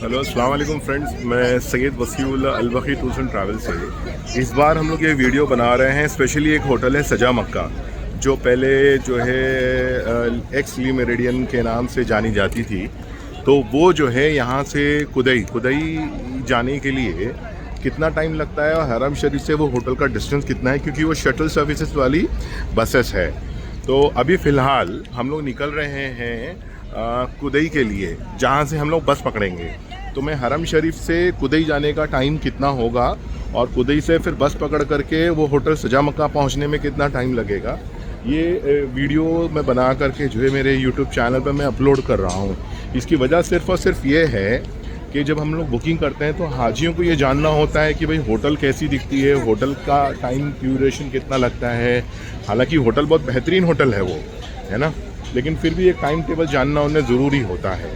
Hello अस्सलाम वालेकुम friends, मैं Syed Wasiullah Albakhi tours and travel से इस बार हम लोग ये वीडियो बना रहे हैं। स्पेशली एक होटल है सजा मक्का, जो पहले जो है एक्स ली मेरिडियन के नाम से जानी जाती थी। तो वो जो है यहाँ से कुदई जाने के लिए कितना टाइम लगता है और हरम शरीफ से वो होटल का डिस्टेंस कितना है, क्योंकि वो शटल सर्विसेज वाली बसेस है। तो अभी फ़िलहाल हम लोग निकल रहे हैं कुदई के लिए, जहाँ से हम लोग बस पकड़ेंगे। तो मैं हरम शरीफ से कुदई जाने का टाइम कितना होगा और कुदई से फिर बस पकड़ करके वो होटल सजा मक्का पहुँचने में कितना टाइम लगेगा, ये वीडियो मैं बना करके जो है मेरे यूट्यूब चैनल पर मैं अपलोड कर रहा हूँ। इसकी वजह सिर्फ़ और सिर्फ ये है कि जब हम लोग बुकिंग करते हैं तो हाजियों को ये जानना होता है कि भाई होटल कैसी दिखती है, होटल का टाइम ड्यूरेशन कितना लगता है। हालांकि होटल बहुत बेहतरीन होटल है वो, है ना, लेकिन फिर भी एक टाइम टेबल जानना उन्हें ज़रूरी होता है।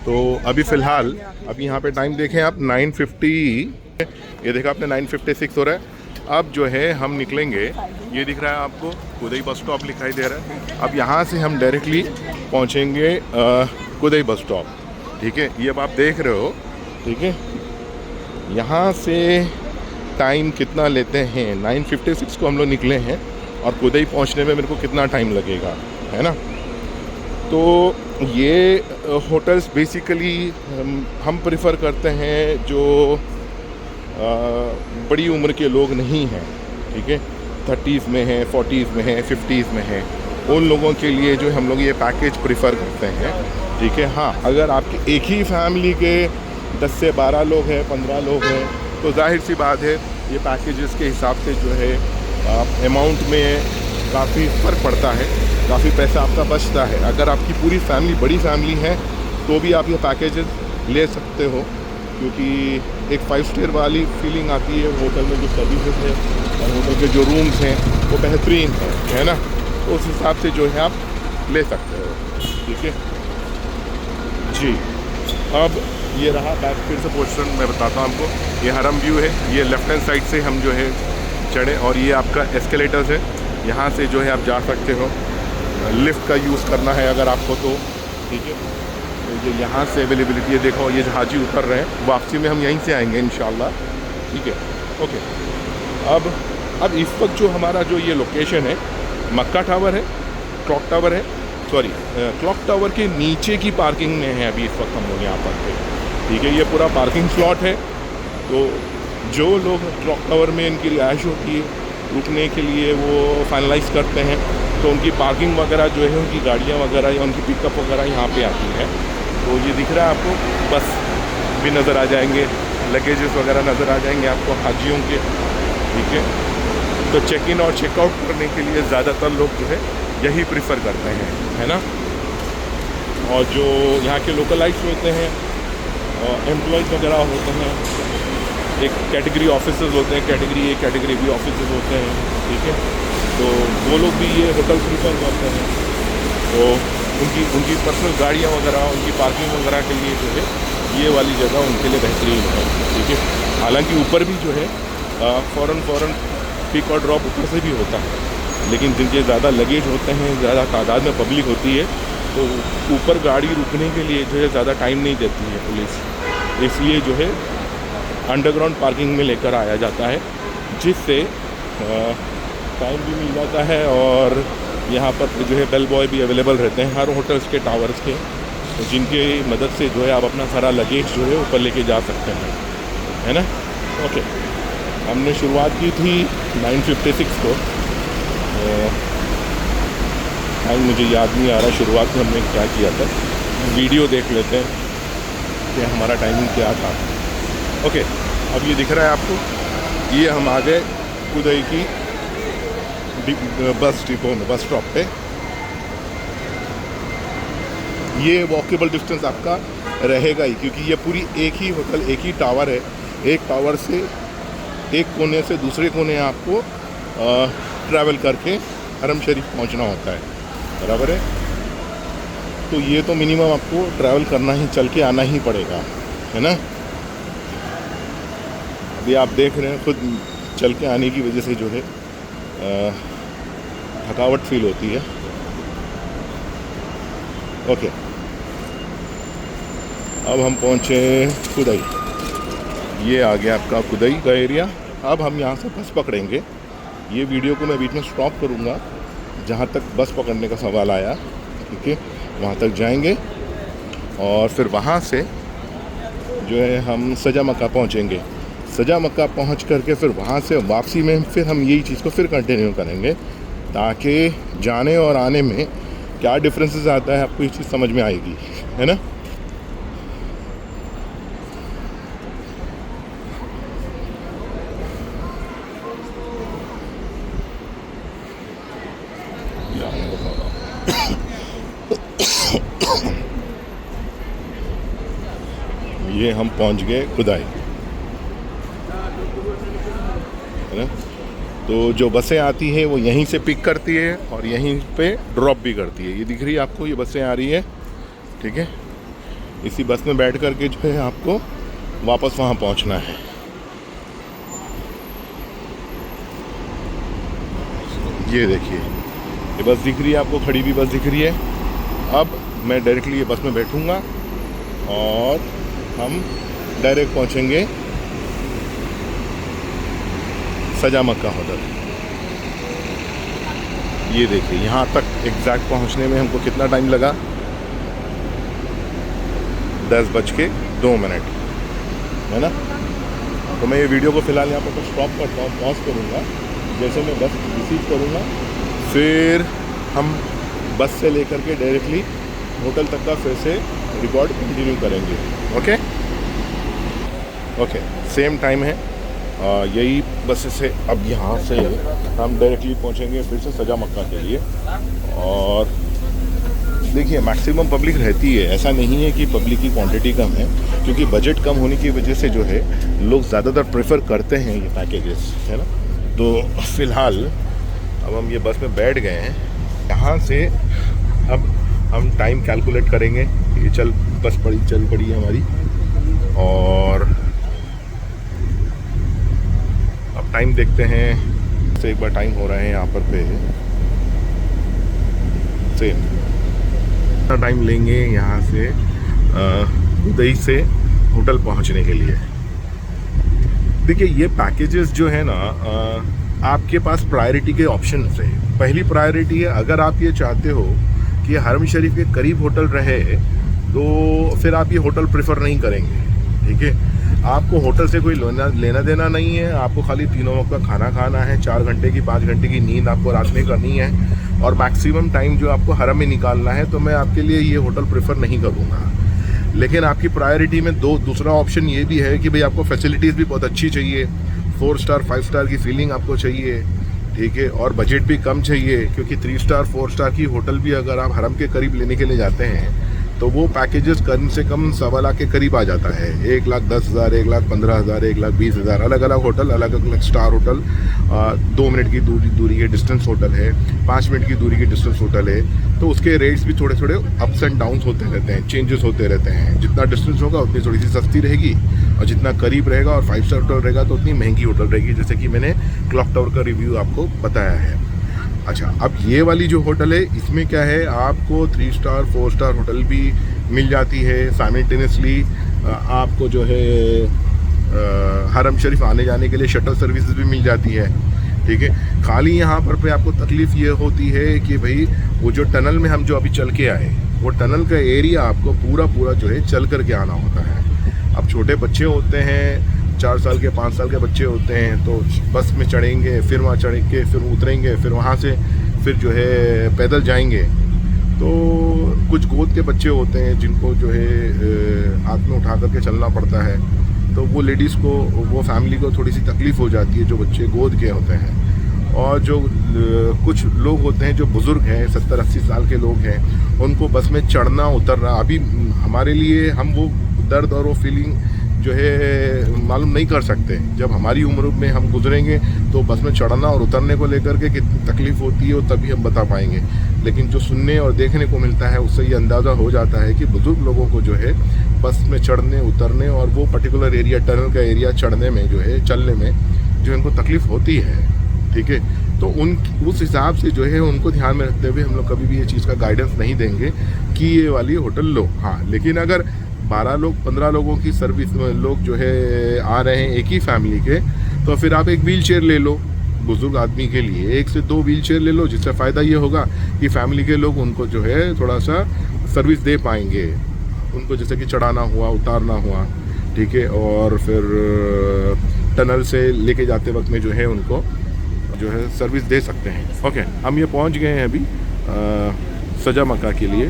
तो अभी फ़िलहाल अभी यहाँ पे टाइम देखें आप 9:50, ये देखा आपने 9:56 हो रहा है। अब जो है हम निकलेंगे, ये दिख रहा है आपको कुदई बस स्टॉप दिखाई दे रहा है। अब यहाँ से हम डायरेक्टली पहुँचेंगे कुदई बस स्टॉप, ठीक है। ये अब आप देख रहे हो, ठीक है। यहाँ से टाइम कितना लेते हैं, 9:56 को हम लोग निकले हैं और कुदई पहुँचने में मेरे को कितना टाइम लगेगा, है ना। तो ये होटल्स बेसिकली हम प्रेफर करते हैं जो बड़ी उम्र के लोग नहीं हैं, ठीक है, 30s में हैं, 40s में हैं, 50s में हैं, उन लोगों के लिए जो हम लोग ये पैकेज प्रेफर करते हैं, ठीक है। हाँ, अगर आपके एक ही फैमिली के 10 से 12 लोग हैं, 15 लोग हैं, तो जाहिर सी बात है ये पैकेजेस के हिसाब से जो है अमाउंट में काफ़ी फ़र्क पड़ता है, काफ़ी पैसा आपका बचता है। अगर आपकी पूरी फैमिली बड़ी फैमिली है तो भी आप ये पैकेजेस ले सकते हो, क्योंकि एक 5 स्टार वाली फीलिंग आती है होटल में। जो सर्विसेज है और होटल के जो रूम्स हैं वो बेहतरीन है ना। तो उस हिसाब से जो है आप ले सकते हो, ठीक है जी। अब ये रहा बैक फिर से पोर्शन, मैं बताता हूँ आपको। ये हरम व्यू है, ये लेफ़्ट हैंड साइड से हम जो है चढ़े, और ये आपका एस्केलेटर्स है, यहाँ से जो है आप जा सकते हो। लिफ्ट का यूज़ करना है अगर आपको तो, ठीक है। तो ये यहाँ से अवेलेबिलिटी है, देखो ये हाजी उतर रहे हैं, वापसी में हम यहीं से आएंगे इंशाल्लाह, ठीक है, ओके। अब इस वक्त जो हमारा जो ये लोकेशन है, मक्का टावर है, क्लॉक टावर है, सॉरी क्लॉक टावर के नीचे की पार्किंग में है अभी इस वक्त हम लोग यहाँ पर, ठीक है। ये पूरा पार्किंग स्लॉट है। तो जो लोग क्लॉक टावर में इनकी रिहाइश होती है, रुकने के लिए वो फाइनलाइज़ करते हैं, तो उनकी पार्किंग वगैरह जो है, उनकी गाड़ियाँ वगैरह या उनकी पिकअप वगैरह यहाँ पे आती है। तो ये दिख रहा है आपको, बस भी नज़र आ जाएंगे, लगेजेस वगैरह नज़र आ जाएंगे आपको हाजियों के, ठीक है। तो चेक इन और चेकआउट करने के लिए ज़्यादातर लोग जो है यही प्रेफर करते हैं, है ना। और जो यहाँ के लोकलाइट्स होते हैं, एम्प्लॉयज़ वगैरह होते हैं, एक कैटेगरी ऑफिसर्स होते हैं, category A category B officers होते हैं, ठीक है। तो वो लोग भी ये होटल प्रीफर करते हैं। तो उनकी पर्सनल गाड़ियाँ वगैरह, उनकी पार्किंग वगैरह के लिए जो है ये वाली जगह उनके लिए बेहतरीन है, ठीक है। हालांकि ऊपर भी जो है फ़ौरन पिक और ड्रॉप ऊपर से भी होता है, लेकिन जिनके ज़्यादा लगेज होते हैं, ज़्यादा तादाद में पब्लिक होती है, तो ऊपर गाड़ी रुकने के लिए जो है ज़्यादा टाइम नहीं देती है पुलिस, इसलिए जो है अंडरग्राउंड पार्किंग में लेकर आया जाता है, जिससे टाइम भी मिल जाता है। और यहाँ पर जो है बेल बॉय भी अवेलेबल रहते हैं हर होटल्स के टावर्स के, तो जिनकी मदद से जो है आप अपना सारा लगेज जो है ऊपर लेके जा सकते हैं, है ना। ओके, हमने शुरुआत की थी 9:56 को, टाइम मुझे याद नहीं आ रहा शुरुआत में हमने क्या किया था, वीडियो देख लेते हैं कि हमारा टाइमिंग क्या था। ओके, अब ये दिख रहा है आपको, ये हम आ गए कुदई की बस डिपो में, बस स्टॉप पे। ये वॉकेबल डिस्टेंस आपका रहेगा ही, क्योंकि ये पूरी एक ही होटल, एक ही टावर है। एक टावर से एक कोने से दूसरे कोने आपको ट्रैवल करके हरम शरीफ पहुंचना होता है, बराबर है। तो ये तो मिनिमम आपको ट्रैवल करना ही, चल के आना ही पड़ेगा, है ना। अभी आप देख रहे हैं खुद, चल के आने की वजह से जो है थकावट फील होती है। ओके, अब हम पहुँचे कुदई। ये आ गया आपका कुदई का एरिया। अब हम यहाँ से बस पकड़ेंगे। ये वीडियो को मैं बीच में स्टॉप करूँगा जहाँ तक बस पकड़ने का सवाल आया, ठीक है। वहाँ तक जाएंगे और फिर वहाँ से जो है हम सजा मक्का पहुँचेंगे। सजा मक्का पहुँच करके फिर वहाँ से वापसी में फिर हम यही चीज़ को फिर कंटिन्यू करेंगे, ताकि जाने और आने में क्या डिफरेंसेस आता है आपको ये चीज़ समझ में आएगी, है ना। ये हम पहुंच गए खुदाई, है ना। तो जो बसें आती हैं वो यहीं से पिक करती है और यहीं पे ड्रॉप भी करती है। ये दिख रही है आपको, ये बसें आ रही है, ठीक है। इसी बस में बैठ करके जो है आपको वापस वहाँ पहुँचना है। ये देखिए, ये बस दिख रही है आपको, खड़ी हुई बस दिख रही है। अब मैं डायरेक्टली ये बस में बैठूँगा और हम डायरेक्ट पहुंचेंगे सजा मक्का होटल। ये देखिए, यहाँ तक एग्जैक्ट पहुंचने में हमको कितना टाइम लगा, 10:02, है ना। तो मैं ये वीडियो को फ़िलहाल यहाँ पर स्टॉप करता हूँ, पॉज करूँगा। जैसे मैं बस रिसीव करूँगा फिर हम बस से लेकर के डायरेक्टली होटल तक का फिर से रिकॉर्ड कंटिन्यू करेंगे। ओके, सेम टाइम है। यही बस से अब यहाँ से हम डायरेक्टली पहुँचेंगे फिर से सजा मक्का के लिए। और देखिए, मैक्सिमम पब्लिक रहती है, ऐसा नहीं है कि पब्लिक की क्वांटिटी कम है, क्योंकि बजट कम होने की वजह से जो है लोग ज़्यादातर प्रेफर करते हैं ये पैकेजेस, है ना। तो फ़िलहाल अब हम ये बस में बैठ गए हैं। यहाँ से अब हम टाइम कैलकुलेट करेंगे। ये चल पड़ी है हमारी, और अब टाइम देखते हैं। से एक बार टाइम हो रहा है यहाँ पर पे सेम टाइम लेंगे यहाँ से उदई से होटल पहुँचने के लिए। देखिए, ये पैकेजेस जो है ना, आपके पास प्रायोरिटी के ऑप्शन है। पहली प्रायोरिटी है, अगर आप ये चाहते हो कि हरम शरीफ के करीब होटल रहे तो फिर आप ये होटल प्रेफर नहीं करेंगे, ठीक है। आपको होटल से कोई लेना देना नहीं है, आपको खाली 3 वक्त का खाना खाना है, 4 घंटे की 5 घंटे की नींद आपको रात में करनी है, और मैक्सिमम टाइम जो आपको हरम में निकालना है। तो मैं आपके लिए ये होटल प्रेफर नहीं करूँगा। लेकिन आपकी प्रायोरिटी में दूसरा ऑप्शन ये भी है कि भाई आपको फैसिलिटीज़ भी बहुत अच्छी चाहिए, 4 स्टार 5 स्टार की फीलिंग आपको चाहिए, ठीक है। और बजट भी कम चाहिए, क्योंकि 3 स्टार 4 स्टार की होटल भी अगर आप हरम के करीब लेने के लिए जाते हैं तो वो पैकेजेस कम से कम 1.25 लाख के करीब आ जाता है। 1,10,000, 1,15,000, 1,20,000, अलग अलग होटल, अलग अलग स्टार होटल। 2 मिनट की दूरी के डिस्टेंस होटल है, 5 मिनट की दूरी की डिस्टेंस होटल है। तो उसके रेट्स भी थोड़े थोड़े अप्स एंड डाउन्स होते रहते हैं, चेंजेस होते रहते हैं। जितना डिस्टेंस होगा उतनी थोड़ी सी सस्ती रहेगी, और जितना करीब रहेगा और 5 स्टार होटल रहेगा तो उतनी महंगी होटल रहेगी, जैसे कि मैंने क्लॉक टावर का रिव्यू आपको बताया है। अच्छा, अब ये वाली जो होटल है, इसमें क्या है, आपको 3 स्टार 4 स्टार होटल भी मिल जाती है साइमल्टेनियसली। आपको जो है हरम शरीफ आने जाने के लिए शटल सर्विसेज भी मिल जाती है, ठीक है। खाली यहाँ पर पे आपको तकलीफ़ ये होती है कि भाई वो जो टनल में हम जो अभी चल के आए, वो टनल का एरिया आपको पूरा जो है चल कर के आना होता है। अब छोटे बच्चे होते हैं, 4 साल के 5 साल के बच्चे होते हैं, तो बस में चढ़ेंगे, फिर वहाँ चढ़ के फिर उतरेंगे, फिर वहाँ से फिर जो है पैदल जाएंगे। तो कुछ गोद के बच्चे होते हैं जिनको जो है हाथ में उठा करके चलना पड़ता है, तो वो लेडीज़ को, वो फैमिली को थोड़ी सी तकलीफ़ हो जाती है जो बच्चे गोद के होते हैं। और जो कुछ लोग होते हैं जो बुज़ुर्ग हैं, 70-80 साल के लोग हैं, उनको बस में चढ़ना उतरना अभी हमारे लिए, हम वो दर्द और वो फीलिंग जो है मालूम नहीं कर सकते। जब हमारी उम्र में हम गुजरेंगे तो बस में चढ़ना और उतरने को लेकर के कितनी तकलीफ़ होती है वो तभी हम बता पाएंगे। लेकिन जो सुनने और देखने को मिलता है उससे ये अंदाज़ा हो जाता है कि बुज़ुर्ग लोगों को जो है बस में चढ़ने उतरने और वो पर्टिकुलर एरिया, टनल का एरिया चढ़ने में जो है, चलने में जो इनको तकलीफ़ होती है, ठीक है। तो उस हिसाब से जो है उनको ध्यान में रखते हुए हम लोग कभी भी ये चीज़ का गाइडेंस नहीं देंगे कि ये वाली होटल लो। हाँ, लेकिन अगर 12 लोग 15 लोगों की सर्विस लोग जो है आ रहे हैं एक ही फैमिली के, तो फिर आप एक व्हील चेयर ले लो बुज़ुर्ग आदमी के लिए, 1 से 2 व्हील चेयर ले लो, जिससे फ़ायदा ये होगा कि फैमिली के लोग उनको जो है थोड़ा सा सर्विस दे पाएंगे, उनको जैसे कि चढ़ाना हुआ, उतारना हुआ, ठीक है। और फिर टनल से लेके जाते वक्त में जो है उनको जो है सर्विस दे सकते हैं। ओके, हम ये पहुंच गए हैं अभी सजा मक्का के लिए।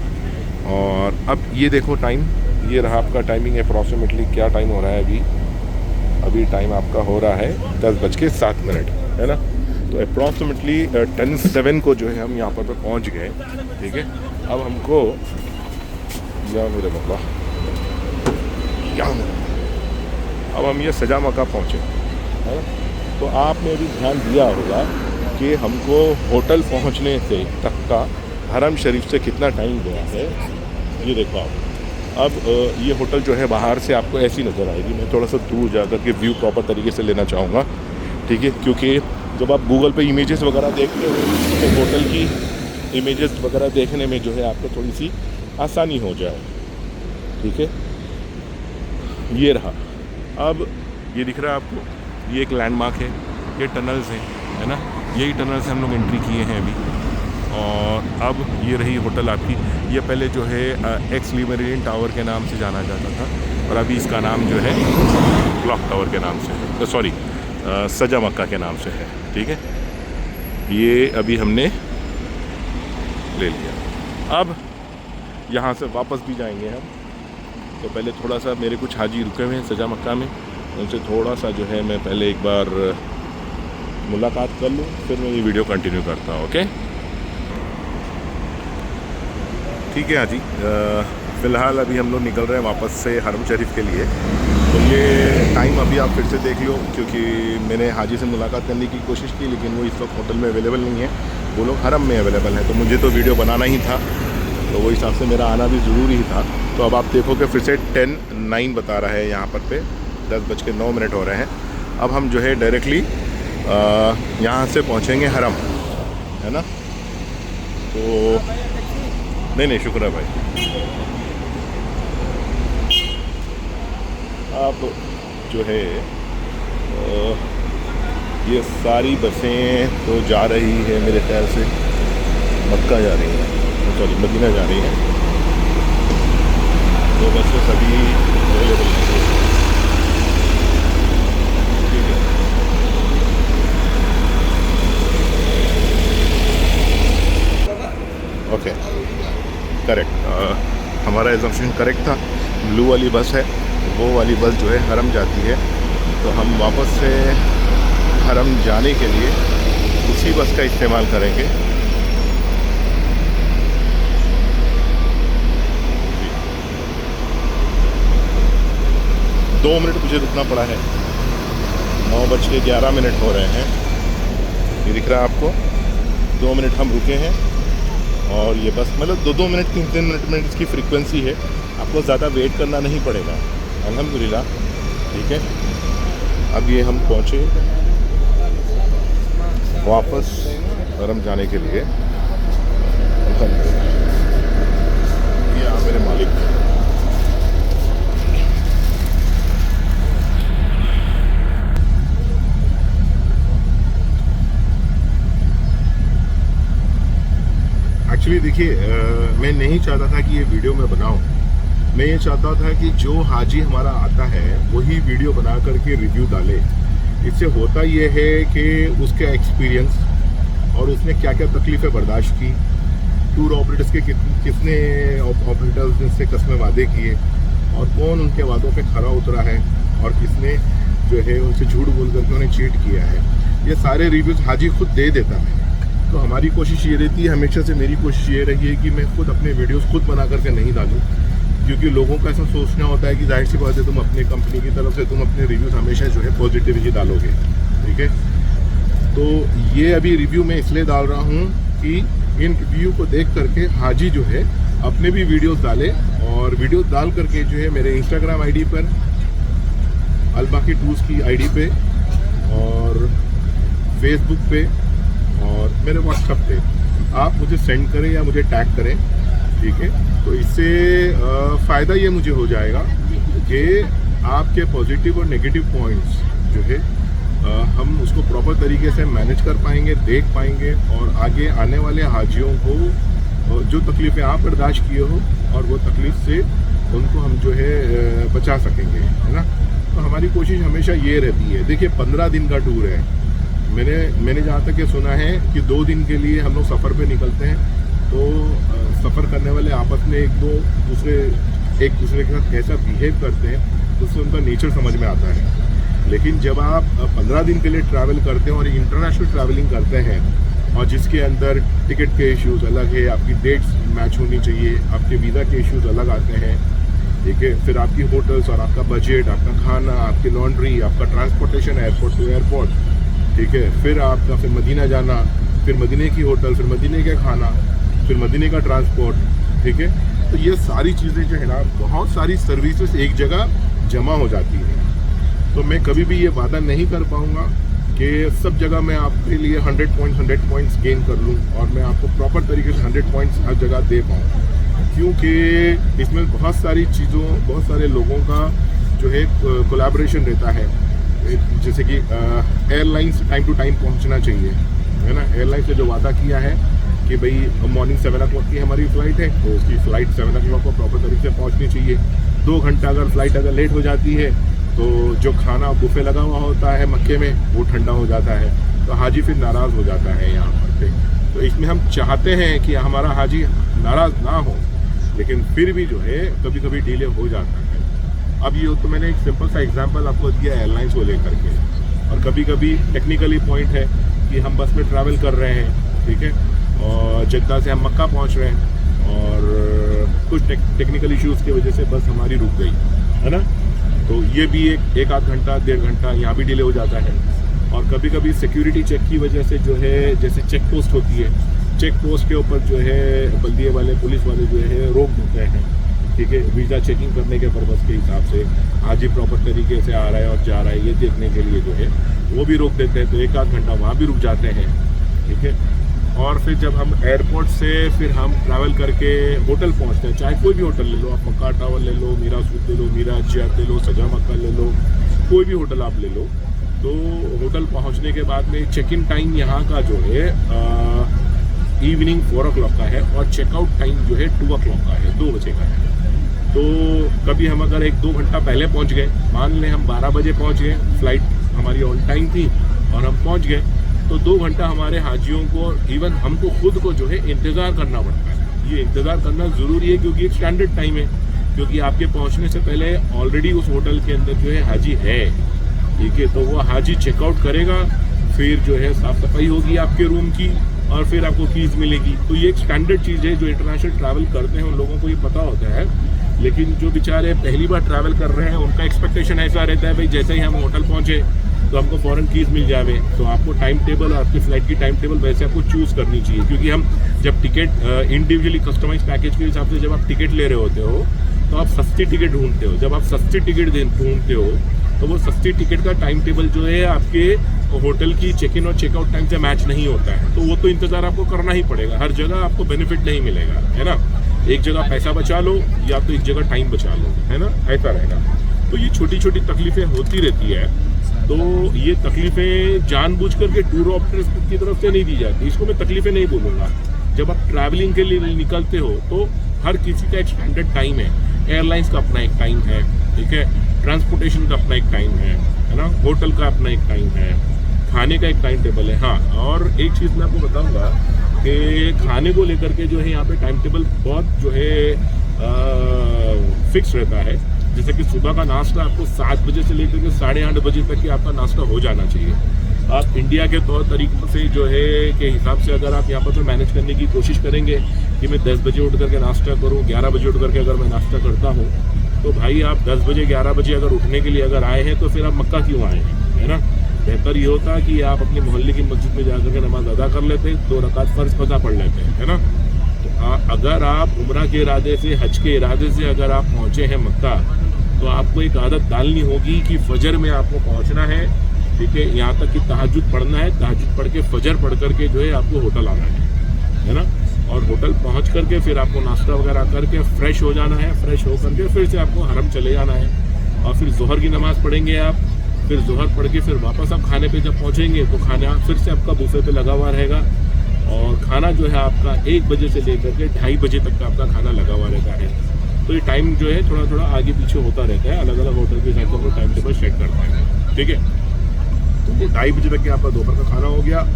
और अब ये देखो टाइम, ये रहा आपका टाइमिंग अप्रॉक्सीमेटली। क्या टाइम हो रहा है अभी टाइम आपका हो रहा है 10:07, है ना। तो अप्रॉक्सीमेटली 10:07 को जो है हम यहाँ पर पहुँच गए, ठीक है। अब हमको या मेरे मौका क्या, अब हम ये सजा मक्का पहुँचे, है ना। तो आपने अभी ध्यान दिया होगा कि हमको होटल पहुँचने से तक का हरम शरीफ से कितना टाइम गया है। ये देखो आप, अब ये होटल जो है बाहर से आपको ऐसी नज़र आएगी। मैं थोड़ा सा दूर जा कर के व्यू प्रॉपर तरीके से लेना चाहूँगा, ठीक है, क्योंकि जब आप गूगल पे इमेजेस वगैरह देखते हो तो होटल की इमेजेस वगैरह देखने में जो है आपको थोड़ी सी आसानी हो जाए, ठीक है। ये रहा, अब ये दिख रहा है आपको, ये एक लैंडमार्क है, ये टनल्स हैं, है ना। यही टनल से हम लोग एंट्री किए हैं अभी। और अब ये रही होटल आपकी। ये पहले जो है एक्स मेरिडियन टावर के नाम से जाना जाता था, और अभी इसका नाम जो है क्लॉक टावर के नाम से, तो सॉरी सजा मक्का के नाम से है, ठीक है। ये अभी हमने ले लिया। अब यहाँ से वापस भी जाएंगे हम, तो पहले थोड़ा सा मेरे कुछ हाजी रुके हुए हैं सजा मक्का में, उनसे थोड़ा सा जो है मैं पहले एक बार मुलाकात कर लूँ, फिर मैं ये वीडियो कंटिन्यू करता हूँ। ओके, ठीक है हाजी। फ़िलहाल अभी हम लोग निकल रहे हैं वापस से हरम शरीफ के लिए। तो ये टाइम अभी आप फिर से देख लो, क्योंकि मैंने हाजी से मुलाकात करने की कोशिश की, लेकिन वो इस वक्त होटल में अवेलेबल नहीं है, वो लोग हरम में अवेलेबल हैं। तो मुझे तो वीडियो बनाना ही था, तो वो हिसाब से मेरा आना भी ज़रूरी ही था। तो अब आप देखोगे फिर से 10:09 बता रहा है यहाँ पर 10:09 हो रहे हैं। अब हम जो है डायरेक्टली यहाँ से पहुँचेंगे हरम, है ना। तो नहीं शुक्र है भाई। अब जो है ये सारी बसें तो जा रही है मेरे ख्याल से मक्का जा रही हैं, सॉरी मदीना जा रही हैं। तो बसें सभी अवेलेबल हैं, ठीक है। ओके, करेक्ट, हमारा एजम्पशन करेक्ट था। ब्लू वाली बस है, वो वाली बस जो है हरम जाती है। तो हम वापस से हरम जाने के लिए उसी बस का इस्तेमाल करेंगे। 2 मिनट मुझे रुकना पड़ा है, 9:11 हो रहे हैं। ये दिख रहा है आपको, 2 मिनट हम रुके हैं। और ये बस मतलब 2-2 मिनट 3-3 मिनट इसकी फ्रीक्वेंसी है, आपको ज़्यादा वेट करना नहीं पड़ेगा, अल्हम्दुलिल्लाह, ठीक है। अब ये हम पहुँचे वापस हरम जाने के लिए। ये मेरे मालिक, एक्चुअली देखिए मैं नहीं चाहता था कि ये वीडियो मैं बनाऊं। मैं ये चाहता था कि जो हाजी हमारा आता है वही वीडियो बना करके रिव्यू डाले। इससे होता ये है कि उसका एक्सपीरियंस और उसने क्या क्या तकलीफ़ें बर्दाश्त की, टूर ऑपरेटर्स के किसने ऑपरेटर्स से कस्में वादे किए और कौन उनके वादों पे खरा उतरा है और किसने जो है उनसे झूठ बोल करके उन्हें चीट किया है, ये सारे रिव्यूज़ हाजी खुद दे देता है। तो हमारी कोशिश ये रहती है, हमेशा से मेरी कोशिश ये रही है कि मैं खुद अपने वीडियोस खुद बना करके नहीं डालूं, क्योंकि लोगों का ऐसा सोचना होता है कि जाहिर सी बात है तुम अपने कंपनी की तरफ से तुम अपने रिव्यूज़ हमेशा जो है पॉजिटिव ही डालोगे, ठीक है। तो ये अभी रिव्यू मैं इसलिए डाल रहा हूँ कि इन रिव्यू को देख करके हाजी जो है अपने भी वीडियोस डाले, और वीडियो डाल करके जो है मेरे इंस्टाग्राम आईडी पर, अलबाकी टूर्स की आईडी पे, और फेसबुक पे, और मेरे व्हाट्सएप पे आप मुझे सेंड करें या मुझे टैग करें, ठीक है। तो इससे फ़ायदा ये मुझे हो जाएगा कि आपके पॉजिटिव और नेगेटिव पॉइंट्स जो है हम उसको प्रॉपर तरीके से मैनेज कर पाएंगे, देख पाएंगे, और आगे आने वाले हाजियों को जो तकलीफ़ें आप बर्दाश्त किए हो और वो तकलीफ़ से उनको हम जो है बचा सकेंगे, है ना। तो हमारी कोशिश हमेशा ये रहती है। देखिए 15 दिन का टूर है। मैंने जहाँ तक ये सुना है कि 2 दिन के लिए हम लोग सफ़र पे निकलते हैं, तो सफ़र करने वाले आपस में एक दूसरे के साथ कैसा बिहेव करते हैं उससे उनका नेचर समझ में आता है। लेकिन जब आप 15 दिन के लिए ट्रैवल करते हैं और इंटरनेशनल ट्रैवलिंग करते हैं, और जिसके अंदर टिकट के इश्यूज़ अलग है, आपकी डेट्स मैच होनी चाहिए, आपके वीज़ा के इश्यूज़ अलग आते हैं, ठीक है, फिर आपकी होटल्स और आपका बजट, आपका खाना, आपकी लॉन्ड्री, आपका ट्रांसपोर्टेशन एयरपोर्ट टू एयरपोर्ट, ठीक है, फिर आपका फिर मदीना जाना, फिर मदीने की होटल, फिर मदीने का खाना, फिर मदीने का ट्रांसपोर्ट, ठीक है। तो ये सारी चीज़ें जो है ना, बहुत सारी सर्विसेज एक जगह जमा हो जाती हैं। तो मैं कभी भी ये वादा नहीं कर पाऊँगा कि सब जगह मैं आपके लिए 100 पॉइंट्स गेन कर लूँ और मैं आपको प्रॉपर तरीके से 100 पॉइंट्स हर जगह दे पाऊँ, क्योंकि इसमें बहुत सारी चीज़ों, बहुत सारे लोगों का जो है कोलैबोरेशन रहता है। जैसे कि एयरलाइंस टाइम टू टाइम पहुंचना चाहिए, है ना। एयरलाइंस ने जो वादा किया है कि भाई मॉर्निंग 7 o'clock की हमारी फ़्लाइट है, तो उसकी फ़्लाइट 7 o'clock को प्रॉपर तरीके से पहुंचनी चाहिए। 2 घंटा अगर फ़्लाइट अगर लेट हो जाती है तो जो खाना बुफे लगा हुआ होता है मक्के में वो ठंडा हो जाता है, तो हाजी फिर नाराज़ हो जाता है यहाँ पर। तो इसमें हम चाहते हैं कि हमारा हाजी नाराज़ ना हो, लेकिन फिर भी जो है कभी कभी डिले हो जाता है। अब ये तो मैंने एक सिंपल सा एग्जांपल आपको दिया एयरलाइंस को लेकर के, और कभी कभी टेक्निकली पॉइंट है कि हम बस में ट्रैवल कर रहे हैं, ठीक है, और जद्दा से हम मक्का पहुंच रहे हैं और कुछ टेक्निकल इश्यूज़ की वजह से बस हमारी रुक गई, है ना। तो ये भी एक आध घंटा 1.5 घंटा यहाँ भी डिले हो जाता है। और कभी कभी सिक्योरिटी चेक की वजह से जो है, जैसे चेक पोस्ट होती है, चेक पोस्ट के ऊपर जो है बल्दिये वाले, पुलिस वाले जो है रोक देते हैं, ठीक है, वीज़ा चेकिंग करने के पर्पज़ के हिसाब से आज ही प्रॉपर तरीके से आ रहा है और जा रहा है ये देखने के लिए जो है वो भी रोक देते हैं। तो 1 आध घंटा वहाँ भी रुक जाते हैं, ठीक है। और फिर जब हम एयरपोर्ट से फिर हम ट्रैवल करके होटल पहुँचते हैं, चाहे कोई भी होटल ले लो, आप मक्का टावर ले लो, मीरा सूद ले लो, मीरा जियात ले लो, सजा मक्का ले लो, कोई भी होटल आप ले लो, तो होटल पहुँचने के बाद में चेक इन टाइम यहाँ का जो है इवनिंग 4 o'clock का है और चेकआउट टाइम जो है 2 o'clock का है, 2 बजे का है। तो कभी हम अगर 1-2 घंटा पहले पहुंच गए, मान लें हम 12 बजे पहुंच गए, फ्लाइट हमारी ऑन टाइम थी और हम पहुंच गए, तो 2 घंटा हमारे हाजियों को, इवन हमको खुद को जो है इंतज़ार करना पड़ता है। ये इंतज़ार करना ज़रूरी है क्योंकि एक स्टैंडर्ड टाइम है, क्योंकि आपके पहुँचने से पहले ऑलरेडी उस होटल के अंदर जो है हाजी है, ठीक है। तो वो हाजी चेकआउट करेगा, फिर जो है साफ़ सफाई होगी आपके रूम की और फिर आपको कीज़ मिलेगी। तो ये एक स्टैंडर्ड चीज़ है, जो इंटरनेशनल ट्रैवल करते हैं उन लोगों को ये पता होता है। लेकिन जो बेचारे पहली बार ट्रैवल कर रहे हैं उनका एक्सपेक्टेशन ऐसा रहता है भाई जैसे ही हम होटल पहुँचे तो हमको फ़ौरन कीज़ मिल जावे। तो आपको टाइम टेबल और आपकी फ़्लाइट की टाइम टेबल वैसे आपको चूज़ करनी चाहिए, क्योंकि हम जब टिकट इंडिविजुअली कस्टमाइज पैकेज के हिसाब से जब आप टिकट ले रहे होते हो तो आप सस्ती टिकट ढूंढते हो। जब आप सस्ती टिकट ढूंढते हो तो वो सस्ती टिकट का टाइम टेबल जो है आपके होटल की चेक इन और चेकआउट टाइम से मैच नहीं होता है, तो वो तो इंतज़ार आपको करना ही पड़ेगा। हर जगह आपको बेनिफिट नहीं मिलेगा, है ना। एक जगह पैसा बचा लो या तो एक जगह टाइम बचा लो, है ना, ऐसा रहेगा। तो ये छोटी छोटी तकलीफ़ें होती रहती है। तो ये तकलीफ़ें जानबूझ करके टूर ऑपरेटर्स की तरफ से नहीं दी जाती, इसको मैं तकलीफ़ें नहीं बोलूँगा। जब आप ट्रैवलिंग के लिए निकलते हो तो हर किसी का एक स्टैंडर्ड टाइम है। एयरलाइंस का अपना एक टाइम है, ठीक है, ट्रांसपोर्टेशन का अपना एक टाइम है ना, होटल का अपना एक टाइम है, खाने का एक टाइम टेबल है। हाँ, और एक चीज़ मैं आपको बताऊंगा कि खाने को लेकर के जो है यहाँ पे टाइम टेबल बहुत जो है फिक्स रहता है। जैसे कि सुबह का नाश्ता आपको 7 बजे से लेकर के 8:30 बजे तक कि आपका नाश्ता हो जाना चाहिए। आप इंडिया के तौर तरीक़ों से जो है के हिसाब से अगर आप यहाँ पर तो मैनेज करने की कोशिश करेंगे कि मैं 10 बजे उठ करके नाश्ता करूँ, 11 बजे उठ करके अगर मैं नाश्ता करता हूँ, तो भाई आप 10 बजे 11 बजे अगर उठने के लिए अगर आए हैं तो फिर आप मक्का क्यों आए हैं, है ना। बेहतर ये होता कि आप अपने मोहल्ले की मस्जिद में जा करके नमाज अदा कर लेते, 2 रकात फ़र्ज कज़ा पढ़ लेते हैं, है ना। तो अगर आप उम्रा के इरादे से, हज के इरादे से अगर आप पहुँचे हैं मक्का, तो आपको एक आदत डालनी होगी कि फजर में आपको पहुँचना है, ठीक है। यहाँ तक कि तहज्जुद पढ़ना है, तहज्जुद पढ़ के फजर पढ़ करके जो है आपको होटल आना है ना। और होटल पहुंच करके फिर आपको नाश्ता वगैरह करके फ्रेश हो जाना है। फ्रेश हो करके फिर से आपको हरम चले जाना है और फिर जोहर की नमाज़ पढ़ेंगे आप। फिर जोहर पढ़ के फिर वापस आप खाने पे जब पहुंचेंगे तो खाना फिर से आपका बुफे पे लगा हुआ रहेगा और खाना जो है आपका 1 बजे से लेकर के 2:30 बजे तक का आपका खाना लगा हुआ रहता है। तो ये टाइम जो है थोड़ा थोड़ा आगे पीछे होता रहता है, अलग अलग होटल के हिसाब से हम लोग टाइम टेबल सेट करते हैं, ठीक है। तो ये 2:30 बजे तक के आपका दोपहर का खाना हो गया।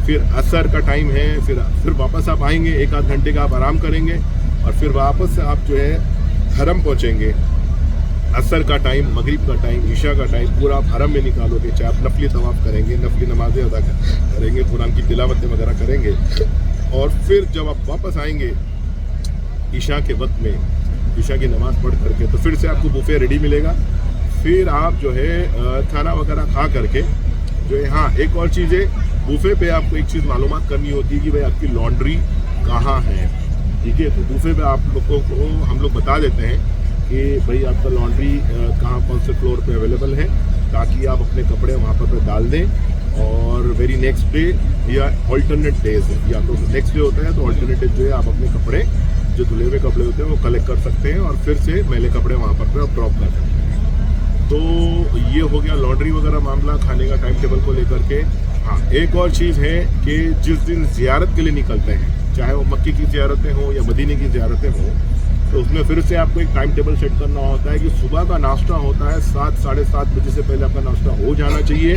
फिर असर का टाइम है, फिर वापस आप आएंगे, 1-8 घंटे का आप आराम करेंगे और फिर वापस से आप जो है हरम पहुँचेंगे। असर का टाइम, मगरिब का टाइम, ईशा का टाइम पूरा आप हरम में निकालोगे। चाहे आप नफली तवाफ़ करेंगे, नफली नमाजें अदा करेंगे, कुरान की तिलावतें वगैरह करेंगे और फिर जब आप वापस आएंगे ईशा के वक्त में, ईशा की नमाज़ पढ़ करके, तो फिर से आपको बुफे रेडी मिलेगा। फिर आप जो है खाना वगैरह खा करके जो है, हाँ एक और चीज़ है, बुफे पे आपको एक चीज़ मालूमात करनी होती है कि भाई आपकी लॉन्ड्री कहाँ है, ठीक है। तो बुफे पे आप लोगों को हम लोग बता देते हैं कि भाई आपका लॉन्ड्री कहाँ कौन से फ्लोर पे अवेलेबल है, ताकि आप अपने कपड़े वहाँ पर डाल दें और वेरी नेक्स्ट डे या ऑल्टरनेट डेज, या तो नेक्स्ट डे होता है तो ऑल्टरनेट डे जो है आप अपने कपड़े जो धुले हुए कपड़े होते हैं वो कलेक्ट कर सकते हैं और फिर से मैले कपड़े वहाँ पर आप ड्रॉप कर सकते हैं। तो ये हो गया लॉन्ड्री वगैरह मामला, खाने का टाइम टेबल को लेकर के। हाँ एक और चीज़ है कि जिस दिन ज़ियारत के लिए निकलते हैं, चाहे वो मक्की की ज़ियारतें हों या मदीने की ज़ियारतें हों, तो उसमें फिर से आपको एक टाइम टेबल सेट करना होता है कि सुबह का नाश्ता होता है 7 साढ़े 7 बजे से पहले आपका नाश्ता हो जाना चाहिए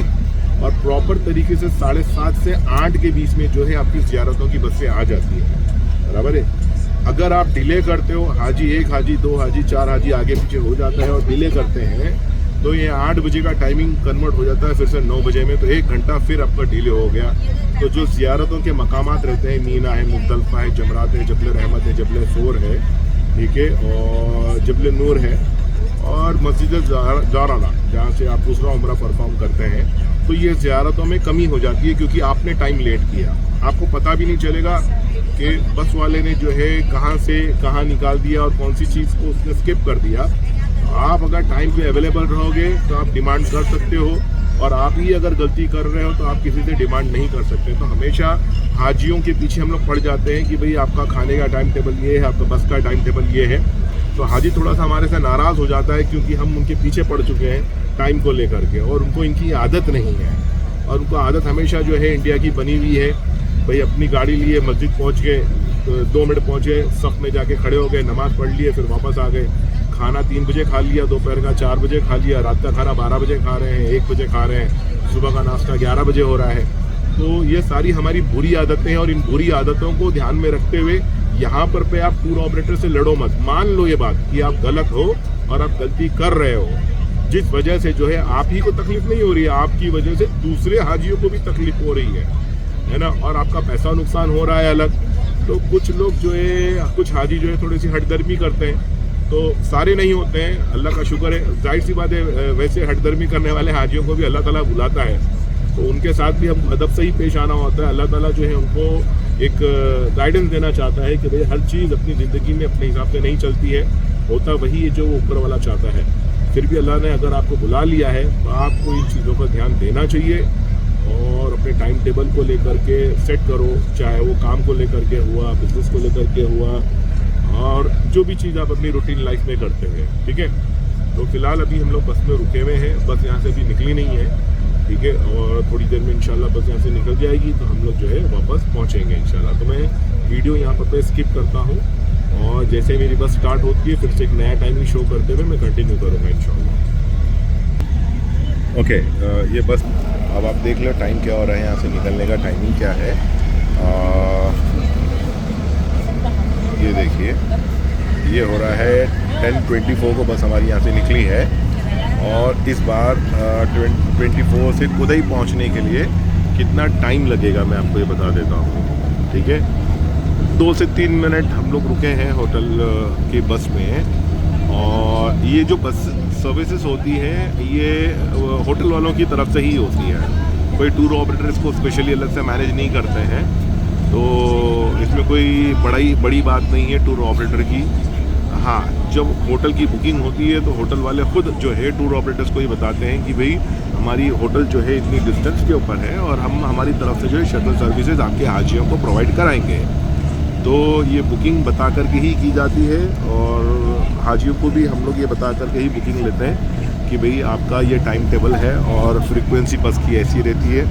और प्रॉपर तरीके से 7:30 से 8 के बीच में जो है आपकी ज़ियारतों की बसें आ जाती है, बराबर है। अगर आप डिले करते हो, हाजी 1 हाजी 2 हाजी 4 हाजी आगे पीछे हो जाता है और डिले करते हैं तो ये 8 बजे का टाइमिंग कन्वर्ट हो जाता है फिर से 9 बजे में, तो 1 घंटा फिर आपका डिले हो गया। तो जो ज़ियारतों के मकामात रहते हैं, मीना है, मुज़दलिफ़ा है, जमरात है, जबल रहमत है, जबल सोर है, ठीक है, और जबल नूर है और मस्जिद ज़ाराना जहाँ से आप दूसरा उम्रा परफॉर्म करते हैं, तो ये ज़ियारतों में कमी हो जाती है क्योंकि आपने टाइम लेट किया। आपको पता भी नहीं चलेगा कि बस वाले ने जो है कहाँ से कहाँ निकाल दिया और कौन सी चीज़ को उसने स्किप कर दिया। आप अगर टाइम पे अवेलेबल रहोगे तो आप डिमांड कर सकते हो और आप ही अगर गलती कर रहे हो तो आप किसी से डिमांड नहीं कर सकते। तो हमेशा हाजियों के पीछे हम लोग पड़ जाते हैं कि भाई आपका खाने का टाइम टेबल ये है, आपका बस का टाइम टेबल ये है, तो हाजी थोड़ा सा हमारे से नाराज़ हो जाता है क्योंकि हम उनके पीछे पड़ चुके हैं टाइम को लेकर के और उनको इनकी आदत नहीं है। और उनको आदत हमेशा जो है इंडिया की बनी हुई है, भाई अपनी गाड़ी लिए मस्जिद पहुँच गए, 2 मिनट पहुँचे, सफ़ में जाके खड़े हो गए, नमाज़ पढ़ लिए, फिर वापस आ गए, खाना 3 बजे खा लिया, दोपहर का 4 बजे खा लिया, रात का खाना 12 बजे खा रहे हैं, 1 बजे खा रहे हैं, सुबह का नाश्ता 11 बजे हो रहा है। तो ये सारी हमारी बुरी आदतें हैं और इन बुरी आदतों को ध्यान में रखते हुए यहाँ पर पे आप टूर ऑपरेटर से लड़ो मत। मान लो ये बात कि आप गलत हो और आप गलती कर रहे हो, जिस वजह से जो है आप ही को तकलीफ नहीं हो रही है, आपकी वजह से दूसरे हाजियों को भी तकलीफ हो रही है ना, और आपका पैसा नुकसान हो रहा है अलग। तो कुछ लोग जो है, कुछ हाजी जो है थोड़ी सी हटदर्मी करते हैं, तो सारे नहीं होते हैं, अल्लाह का शुक्र है। जाहिर सी बात है, वैसे हटदर्मी करने वाले हाजियों को भी अल्लाह ताला बुलाता है, तो उनके साथ भी हम अदब से ही पेश आना होता है। अल्लाह ताला जो है उनको एक गाइडेंस देना चाहता है कि भाई हर चीज़ अपनी ज़िंदगी में अपने हिसाब से नहीं चलती है, होता वही है जो ऊपर वाला चाहता है। फिर भी अल्लाह ने अगर आपको बुला लिया है तो आपको इन चीज़ों पर ध्यान देना चाहिए और अपने टाइम टेबल को लेकर के सेट करो, चाहे वो काम को लेकर के हुआ, बिजनेस को लेकर के हुआ, और जो भी चीज़ आप अपनी रूटीन लाइफ में करते हैं, ठीक है। तो फिलहाल अभी हम लोग बस में रुके हुए हैं, बस यहाँ से अभी निकली नहीं है, ठीक है, और थोड़ी देर में इंशाल्लाह बस यहाँ से निकल जाएगी तो हम लोग जो है वापस पहुँचेंगे इंशाल्लाह। तो मैं वीडियो यहाँ पर स्किप करता हूँ और जैसे मेरी बस स्टार्ट होती है फिर से एक नया टाइमिंग शो करते हुए मैं कंटिन्यू करूँगा इंशाल्लाह। ओके, ये बस अब आप देख लो टाइम क्या हो रहा है, यहाँ से निकलने का टाइमिंग क्या है। ये देखिए, ये हो रहा है 10:24 को बस हमारी यहाँ से निकली है और इस बार 24 से कुदई पहुँचने के लिए कितना टाइम लगेगा मैं आपको ये बता देता हूँ, ठीक है। 2 से 3 मिनट हम लोग रुके हैं होटल की बस में, और ये जो बस सर्विसेज होती है ये होटल वालों की तरफ से ही होती है, कोई टूर ऑपरेटर इसको स्पेशली अलग से मैनेज नहीं करते हैं, तो इसमें कोई बड़ी बात नहीं है टूर ऑपरेटर की। हाँ, जब होटल की बुकिंग होती है तो होटल वाले ख़ुद जो है टूर ऑपरेटर्स को ही बताते हैं कि भाई हमारी होटल जो है इतनी डिस्टेंस के ऊपर है और हम हमारी तरफ से जो है शटल सर्विसेज आपके हाजियों को प्रोवाइड कराएंगे। तो ये बुकिंग बता करके ही की जाती है और हाजियों को भी हम लोग ये बता करके ही बुकिंग लेते हैं कि भाई आपका ये टाइम टेबल है और फ्रीक्वेंसी बस की ऐसी रहती है।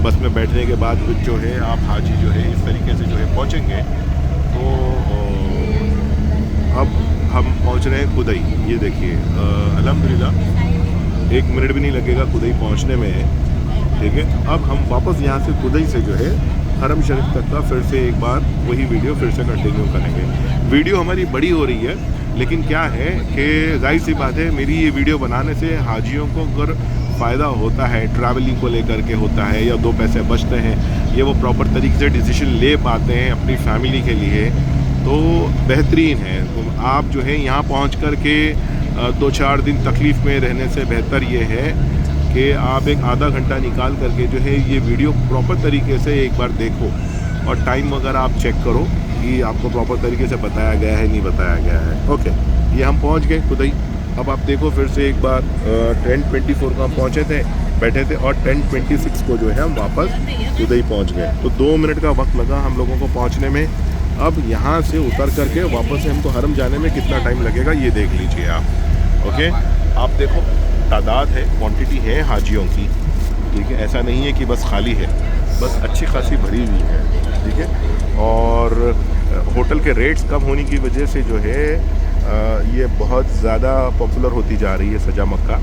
बस में बैठने के बाद जो है आप हाजी जो है इस तरीके से जो है पहुँचेंगे। तो अब हम पहुँच रहे हैं कुदई। ये देखिए अल्हम्दुलिल्लाह 1 मिनट भी नहीं लगेगा कुदई पहुँचने में, ठीक है। अब हम वापस यहाँ से कुदई से जो है हरम शरीफ तक का फिर से एक बार वही वीडियो फिर से कंटिन्यू करेंगे। वीडियो हमारी बड़ी हो रही है, लेकिन क्या है कि जाहिर सी बात है मेरी ये वीडियो बनाने से हाजियों को अगर फ़ायदा होता है, ट्रैवलिंग को लेकर के होता है या 2 पैसे बचते हैं, ये वो प्रॉपर तरीके से डिसीजन ले पाते हैं अपनी फैमिली के लिए, तो बेहतरीन है। तो आप जो है यहाँ पहुँच कर के 2-4 दिन तकलीफ़ में रहने से बेहतर ये है कि आप एक आधा घंटा निकाल करके जो है ये वीडियो प्रॉपर तरीके से एक बार देखो और टाइम वगैरह आप चेक करो कि आपको प्रॉपर तरीके से बताया गया है नहीं बताया गया है। ओके, ये हम पहुंच गए खुदई। अब आप देखो फिर से एक बार 10:24 को हम पहुँचे थे, बैठे थे और 10:26 को जो है हम वापस खुदई पहुँच गए। तो 2 मिनट का वक्त लगा हम लोगों को पहुँचने में। अब यहाँ से उतर करके वापस से हमको हरम जाने में कितना टाइम लगेगा ये देख लीजिए आप। ओके, आप देखो तादाद है, क्वांटिटी है हाजियों की, ठीक है। ऐसा नहीं है कि बस खाली है, बस अच्छी खासी भरी हुई है, ठीक है। और होटल के रेट्स कम होने की वजह से जो है ये बहुत ज़्यादा पॉपुलर होती जा रही है सजा मक्का।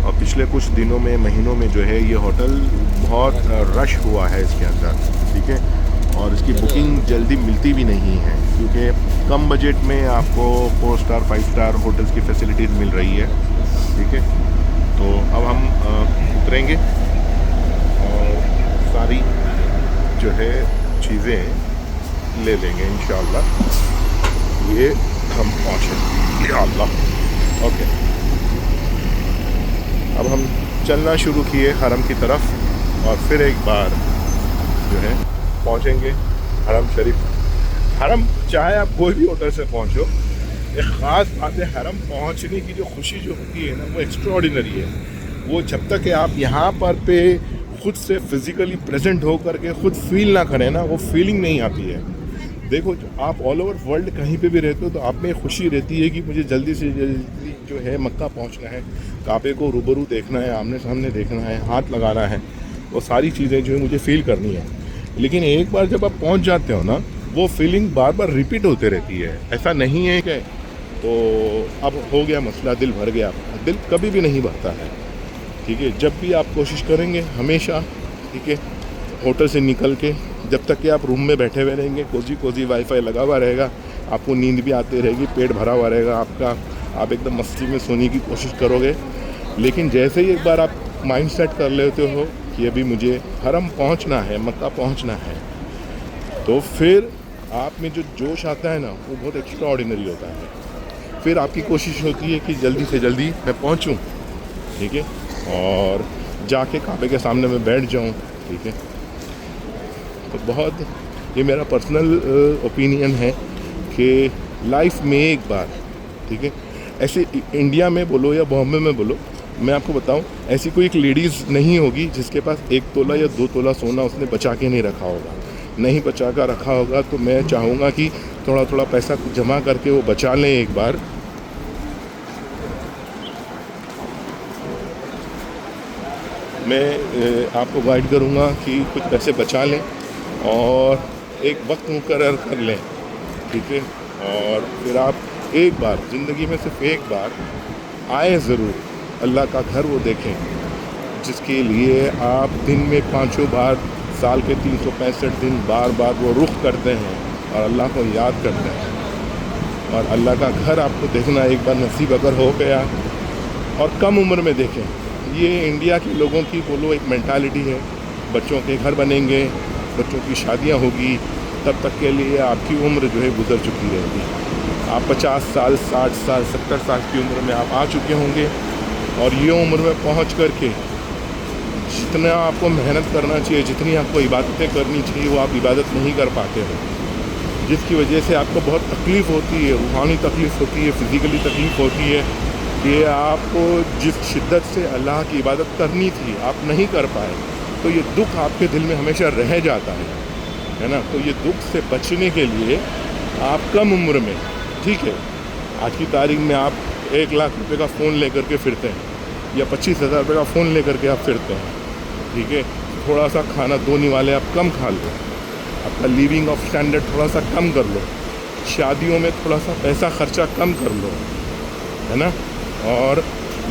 और पिछले कुछ दिनों में महीनों में जो है ये होटल बहुत रश हुआ है इसके अंदर, ठीक है। और इसकी बुकिंग जल्दी मिलती भी नहीं है क्योंकि कम बजट में आपको 4 स्टार 5 स्टार होटल्स की फैसिलिटीज़ मिल रही है, ठीक है। तो अब हम उतरेंगे और सारी जो है चीज़ें ले लेंगे इंशाअल्लाह। ये हम पहुँचेंगे या अल्लाह। ओके, अब हम चलना शुरू किए हरम की तरफ और फिर एक बार जो है पहुँचेंगे हरम शरीफ। हरम चाहे आप कोई भी होटल से पहुँचो, एक ख़ास बात है हरम पहुँचने की जो खुशी जो होती है ना वो एक्स्ट्राऑर्डिनरी है। वो जब तक कि आप यहाँ पर पे खुद से फिज़िकली प्रेजेंट हो करके खुद फील ना करें ना, वो फीलिंग नहीं आती है। देखो आप ऑल ओवर वर्ल्ड कहीं पे भी रहते हो तो आप में खुशी रहती है कि मुझे जल्दी से जल्दी जो है मक्का पहुँचना है, काबे को रूबरू देखना है, आमने सामने देखना है, हाथ लगाना है, वो सारी चीज़ें जो है मुझे फ़ील करनी है। लेकिन एक बार जब आप पहुँच जाते हो ना, वो फीलिंग बार बार रिपीट होते रहती है। ऐसा नहीं है कि तो अब हो गया मसला, दिल भर गया, दिल कभी भी नहीं भरता है, ठीक है। जब भी आप कोशिश करेंगे हमेशा, ठीक है, होटल से निकल के जब तक कि आप रूम में बैठे हुए रहेंगे, कोजी वाईफाई लगा हुआ रहेगा, आपको नींद भी आती रहेगी, पेट भरा हुआ रहेगा आपका, आप एकदम मस्ती में सोने की कोशिश करोगे। लेकिन जैसे ही एक बार आप माइंड सेट कर लेते हो कि अभी मुझे हरम पहुंचना है, मक्का पहुंचना है, तो फिर आप में जो जोश आता है ना वो बहुत एक्स्ट्राऑर्डिनरी होता है। फिर आपकी कोशिश होती है कि जल्दी से जल्दी मैं पहुंचूं, ठीक है, और जाके काबे के सामने मैं बैठ जाऊं, ठीक है। तो बहुत ये मेरा पर्सनल ओपिनियन है कि लाइफ में एक बार, ठीक है, ऐसे इंडिया में बोलो या बॉम्बे में बोलो, मैं आपको बताऊं ऐसी कोई एक लेडीज़ नहीं होगी जिसके पास 1 तोला या 2 तोला सोना उसने बचा के नहीं रखा होगा। नहीं बचा कर रखा होगा तो मैं चाहूँगा कि थोड़ा थोड़ा पैसा जमा करके वो बचा लें एक बार। मैं आपको गाइड करूँगा कि कुछ पैसे बचा लें और एक वक्त मुकर्रर कर लें, ठीक है। और फिर आप एक बार ज़िंदगी में सिर्फ एक बार आए ज़रूर, अल्लाह का घर वो देखें जिसके लिए आप दिन में 5 बार, साल के 365 दिन बार बार वो रुख करते हैं और अल्लाह को याद करते हैं। और अल्लाह का घर आपको देखना एक बार नसीब अगर हो गया और कम उम्र में देखें। ये इंडिया के लोगों की बोलो एक मेंटालिटी है, बच्चों के घर बनेंगे, बच्चों की शादियां होगी, तब तक के लिए आपकी उम्र जो है गुजर चुकी रहेगी। आप 50 साल, 60 साल, 70 साल की उम्र में आप आ चुके होंगे और ये उम्र में पहुँच करके जितना आपको मेहनत करना चाहिए, जितनी आपको इबादतें करनी चाहिए, वो आप इबादत नहीं कर पाते हो, जिसकी वजह से आपको बहुत तकलीफ़ होती है, रूहानी तकलीफ़ होती है, फ़िज़िकली तकलीफ़ होती है कि आपको जिस शिद्दत से अल्लाह की इबादत करनी थी आप नहीं कर पाए, तो ये दुख आपके दिल में हमेशा रह जाता है। है ना। तो ये दुख से बचने के लिए आप कम उम्र में, ठीक है, आज की तारीख में आप 1 लाख रुपए का फ़ोन लेकर के फिरते हैं या 25,000 रुपये का फ़ोन लेकर के आप फिरते हैं, ठीक है। थोड़ा सा खाना धोने वाले आप कम खा लो, आपका लिविंग ऑफ स्टैंडर्ड थोड़ा सा कम कर लो, शादियों में थोड़ा सा पैसा खर्चा कम कर लो, है ना। और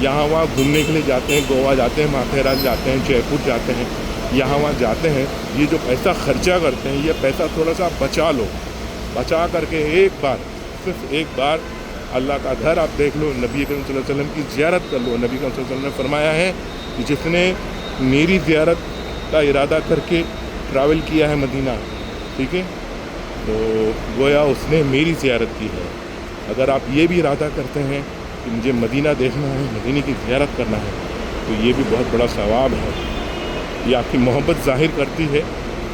यहाँ वहाँ घूमने के लिए जाते हैं, गोवा जाते हैं, माथेरान जाते हैं, जयपुर जाते हैं, यहाँ वहाँ जाते हैं, ये जो पैसा खर्चा करते हैं ये पैसा थोड़ा सा बचा लो, बचा करके एक बार, सिर्फ एक बार अल्लाह का घर आप देख लो, नबी करीम सल्लल्लाहु अलैहि वसल्लम की ज़ियारत कर लो। नबी करीम सल्लल्लाहु अलैहि वसल्लम ने फरमाया है कि जिसने मेरी ज़ियारत का इरादा करके ट्रैवल किया है मदीना, ठीक है, तो गोया उसने मेरी ज़ियारत की है। अगर आप ये भी इरादा करते हैं कि मुझे मदीना देखना है, मदीने की ज़ियारत करना है, तो ये भी बहुत बड़ा सवाब है। ये आपकी मोहब्बत ज़ाहिर करती है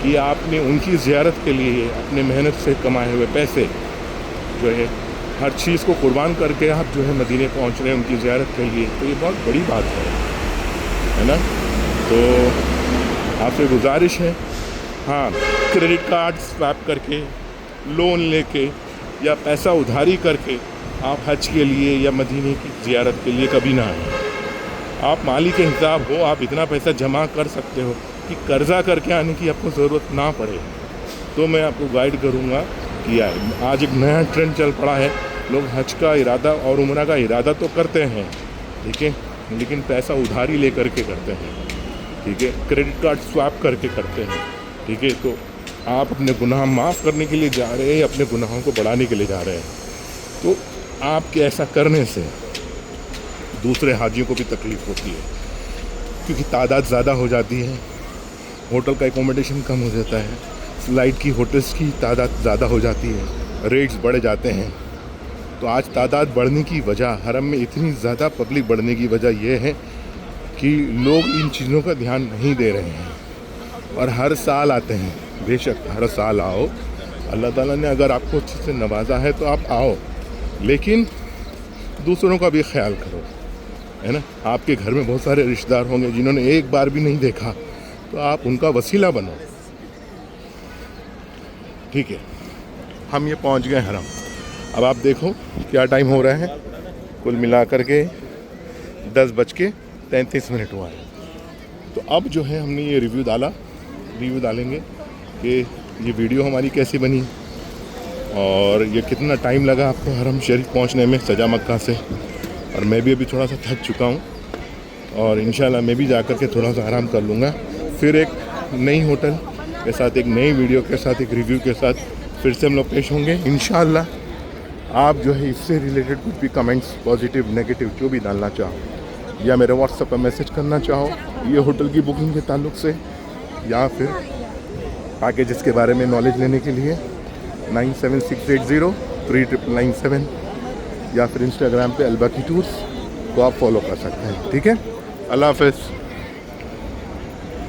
कि आपने उनकी ज़ियारत के लिए अपने मेहनत से कमाए हुए पैसे जो है, हर चीज़ को कुर्बान करके आप जो है मदीने पहुंच रहे हैं उनकी ज़ियारत के लिए, तो ये बहुत बड़ी बात है ना। तो आपसे गुजारिश है, हाँ, क्रेडिट कार्ड स्वैप करके, लोन लेके या पैसा उधारी करके आप हज के लिए या मदीने की ज़ियारत के लिए कभी ना आए। आप माली के हिसाब हो, आप इतना पैसा जमा कर सकते हो कि कर्ज़ा करके आने की आपको ज़रूरत ना पड़े, तो मैं आपको गाइड करूँगा कि आज एक नया ट्रेंड चल पड़ा है, लोग हज का इरादा और उम्रा का इरादा तो करते हैं, ठीक है, लेकिन पैसा उधारी ले करके करते हैं, ठीक है, क्रेडिट कार्ड स्वैप करके करते हैं, ठीक है। तो आप अपने गुनाह माफ़ करने के लिए जा रहे हैं, अपने गुनाहों को बढ़ाने के लिए जा रहे हैं। तो आपके ऐसा करने से दूसरे हाजियों को भी तकलीफ़ होती है, क्योंकि तादाद ज़्यादा हो जाती है, होटल का एकोमोडेशन कम हो जाता है, फ़्लाइट की होटल्स की तादाद ज़्यादा हो जाती है, रेट्स बढ़ जाते हैं। तो आज तादाद बढ़ने की वजह, हरम में इतनी ज़्यादा पब्लिक बढ़ने की वजह यह है कि लोग इन चीज़ों का ध्यान नहीं दे रहे हैं और हर साल आते हैं। बेशक हर साल आओ, अल्लाह ताला ने अगर आपको अच्छे से नवाजा है तो आप आओ, लेकिन दूसरों का भी ख्याल करो, है ना। आपके घर में बहुत सारे रिश्तेदार होंगे जिन्होंने एक बार भी नहीं देखा, तो आप उनका वसीला बनो, ठीक है। हम ये पहुंच गए हरम। अब आप देखो क्या टाइम हो रहा है, कुल मिलाकर के 10:33 हुआ है। तो अब जो है हमने ये रिव्यू डालेंगे कि ये वीडियो हमारी कैसी बनी और ये कितना टाइम लगा आपको हरम शरीफ पहुंचने में सजा मक्का से। और मैं भी अभी थोड़ा सा थक चुका हूँ और इंशाल्लाह मैं भी जाकर के थोड़ा सा आराम कर लूँगा। फिर एक नई होटल के साथ, एक नई वीडियो के साथ, एक रिव्यू के साथ फिर से हम लोग पेश होंगे इंशाल्लाह। आप जो है इससे रिलेटेड कुछ भी कमेंट्स, पॉजिटिव नेगेटिव जो भी डालना चाहो या मेरे व्हाट्सएप पर मैसेज करना चाहो ये होटल की बुकिंग के ताल्लुक़ से या फिर पैकेजेस के बारे में नॉलेज लेने के लिए 9768039997 या फिर इंस्टाग्राम पे अलबाकी टूर्स को आप फॉलो कर सकते हैं, ठीक है। अल्लाह हाफ़िज़।